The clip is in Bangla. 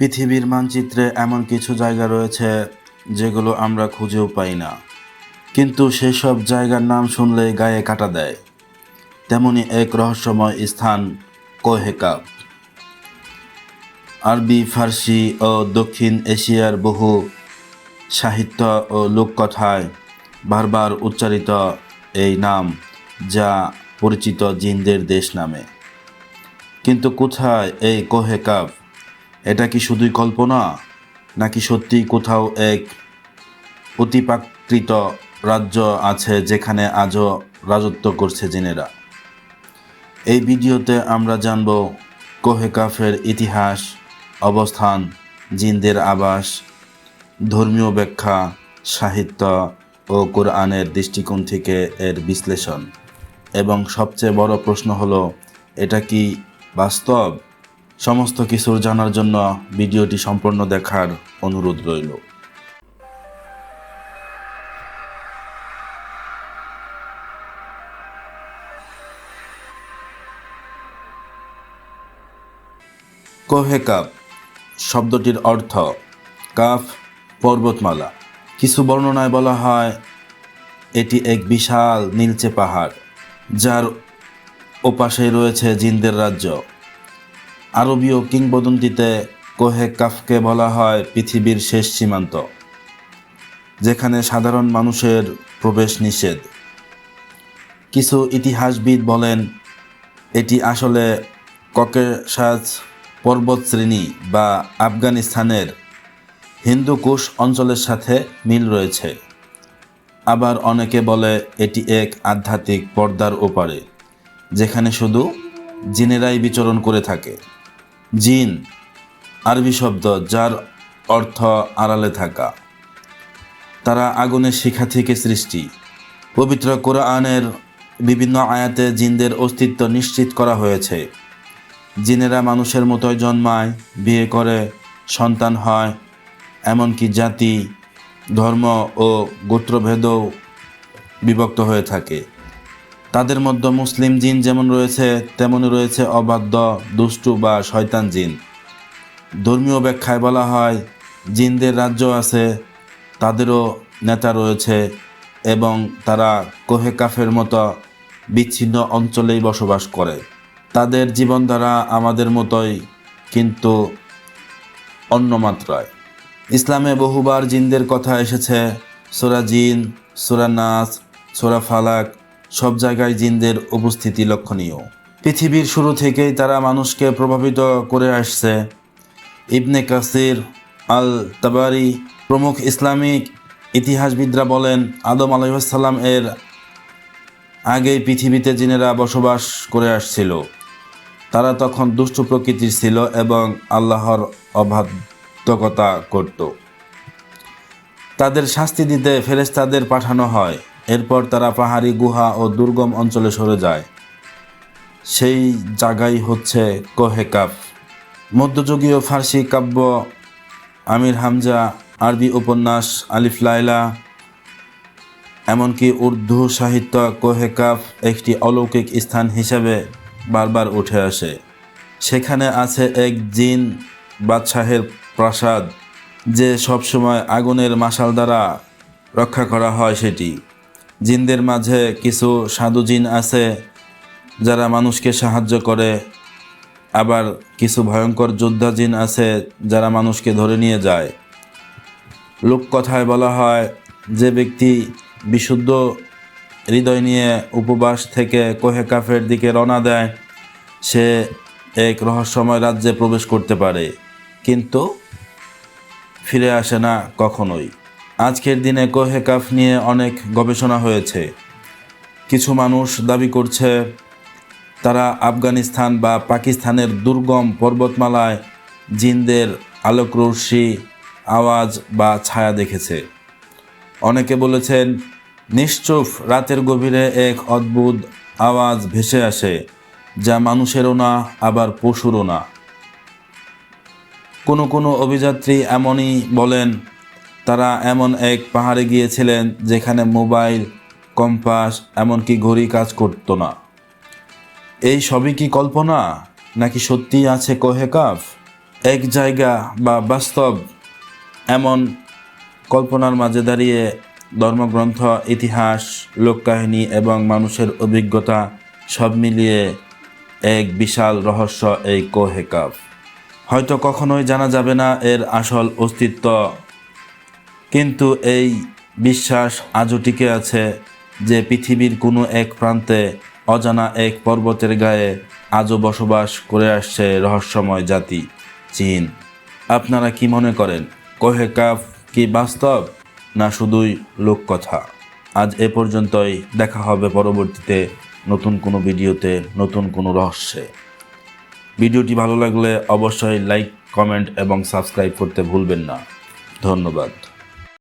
পৃথিবীর মানচিত্রে এমন কিছু জায়গা রয়েছে যেগুলো আমরা খুঁজেও পাই না, কিন্তু সেসব জায়গার নাম শুনলেই গায়ে কাটা দেয়। তেমনি এক রহস্যময় স্থান কোহে কাফ। আরবি, ফার্সি ও দক্ষিণ এশিয়ার বহু সাহিত্য ও লোককথায় বারবার উচ্চারিত এই নাম, যা পরিচিত জিনদের দেশ নামে। কিন্তু কোথায় এই কোহে কাফ? এটা কি শুধুই কল্পনা, নাকি সত্যি কোথাও এক অতিপ্রাকৃত রাজ্য আছে যেখানে আজও রাজত্ব করছে জিনেরা? এই ভিডিওতে আমরা জানব কোহে কাফের ইতিহাস, অবস্থান, জিনদের আবাস, ধর্মীয় ব্যাখ্যা, সাহিত্য ও কোরআনের দৃষ্টিকোণ থেকে এর বিশ্লেষণ। এবং সবচেয়ে বড় প্রশ্ন হলো, এটা কি বাস্তব? সমস্ত কিছুর জানার জন্য ভিডিওটি সম্পূর্ণ দেখার অনুরোধ রইল। কোহে কাফ শব্দটির অর্থ কাফ, পর্বতমালা। কিছু বর্ণনায় বলা হয় এটি এক বিশাল নীলচে পাহাড়, যার ওপাশে রয়েছে জিনদের রাজ্য। আরবীয় কিংবদন্তিতে কোহে কাফকে বলা হয় পৃথিবীর শেষ সীমান্ত, যেখানে সাধারণ মানুষের প্রবেশ নিষেধ। কিছু ইতিহাসবিদ বলেন এটি আসলে ককেশাস পর্বতশ্রেণী বা আফগানিস্তানের হিন্দুকুশ অঞ্চলের সাথে মিল রয়েছে। আবার অনেকে বলে এটি এক আধ্যাত্মিক পর্দার ওপারে, যেখানে শুধু জিনেরাই বিচরণ করে থাকে। জিন আরবি শব্দ যার অর্থ আড়ালে থাকা। তারা আগুনের শিখা থেকে সৃষ্টি। পবিত্র কোরআনের বিভিন্ন আয়াতে জিনদের অস্তিত্ব নিশ্চিত করা হয়েছে। জিনেরা মানুষের মতোই জন্মায়, বিয়ে করে, সন্তান হয়, এমনকি জাতি, ধর্ম ও গোত্রভেদও বিভক্ত হয়ে থাকে। তাদের মধ্যে মুসলিম জিন যেমন রয়েছে, তেমনই রয়েছে অবাধ্য, দুষ্টু বা শয়তান জিন। ধর্মীয় ব্যাখ্যায় বলা হয় জিনদের রাজ্য আছে, তাদেরও নেতা রয়েছে এবং তারা কোহে কাফের মতো বিচ্ছিন্ন অঞ্চলেই বসবাস করে। তাদের জীবনধারা আমাদের মতোই, কিন্তু অন্য মাত্রায়। ইসলামে বহুবার জিনদের কথা এসেছে। সূরা জিন, সূরা নাস, সূরা ফালাক, সব জায়গায় জিনদের উপস্থিতি লক্ষণীয়। পৃথিবীর শুরু থেকেই তারা মানুষকে প্রভাবিত করে আসছে। ইবনে কাসির, আল তাবারি প্রমুখ ইসলামিক ইতিহাসবিদরা বলেন আদম আলাইহিস সালাম এর আগেই পৃথিবীতে জিনেরা বসবাস করে আসছিল। তারা তখন দুষ্ট প্রকৃতির ছিল এবং আল্লাহর অবাধ্যতা করত। তাদের শাস্তি দিতে ফেরেশতাদের পাঠানো হয়। এরপর তারা পাহাড়ি, গুহা ও দুর্গম অঞ্চলে সরে যায়। সেই জায়গাই হচ্ছে কোহে কাফ। মধ্যযুগীয় ফার্সি কাব্য আমির হামজা, আরবি উপন্যাস আলিফ লায়লা, এমনকি উর্দু সাহিত্য কোহে কাফ একটি অলৌকিক স্থান হিসেবে বারবার উঠে আসে। সেখানে আছে এক জিন বাদশাহের প্রাসাদ, যে সবসময় আগুনের মাশাল দ্বারা রক্ষা করা হয় সেটি। জিনদের মাঝে কিছু সাধু জিন আছে যারা মানুষকে সাহায্য করে, আবার কিছু ভয়ঙ্কর যোদ্ধা জিন আছে যারা মানুষকে ধরে নিয়ে যায়। লোককথায় বলা হয় যে ব্যক্তি বিশুদ্ধ হৃদয় নিয়ে উপবাস থেকে কোহে কাফের দিকে রওনা দেয়, সে এক রহস্যময় রাজ্যে প্রবেশ করতে পারে, কিন্তু ফিরে আসে না কখনোই। আজকের দিনে কোহে কাফ নিয়ে অনেক গবেষণা হয়েছে। কিছু মানুষ দাবি করছে তারা আফগানিস্তান বা পাকিস্তানের দুর্গম পর্বতমালায় জিনদের আলোকরশ্মি, আওয়াজ বা ছায়া দেখেছে। অনেকে বলেছেন নিশ্চুপ রাতের গভীরে এক অদ্ভুত আওয়াজ ভেসে আসে, যা মানুষেরও না, আবার পশুরও না। কোনো কোনো অভিযাত্রী এমনই বলেন তারা এমন এক পাহাড়ে গিয়েছিলেন যেখানে মোবাইল, কম্পাস, এমনকি ঘড়ি কাজ করত না। এই সবই কি কল্পনা, নাকি সত্যিই আছে কোহে কাফ? এক জায়গা বা বাস্তব এমন কল্পনার মাঝে দাঁড়িয়ে ধর্মগ্রন্থ, ইতিহাস, লোককাহিনী এবং মানুষের অভিজ্ঞতা সব মিলিয়ে এক বিশাল রহস্য এই কোহে কাফ। হয়তো কখনোই জানা যাবে না এর আসল অস্তিত্ব, কিন্তু এই বিশ্বাস আজও টিকে আছে যে পৃথিবীর কোনো এক প্রান্তে অজানা এক পর্বতের গায়ে আজও বসবাস করে আসছে রহস্যময় জাতি চীন। আপনারা কি মনে করেন, কোহে কাফ কি বাস্তব না শুধুই লোককথা? আজ এ পর্যন্তই। দেখা হবে পরবর্তীতে নতুন কোনো ভিডিওতে, নতুন কোনো রহস্যে। ভিডিওটি ভালো লাগলে অবশ্যই লাইক, কমেন্ট এবং সাবস্ক্রাইব করতে ভুলবেন না। ধন্যবাদ।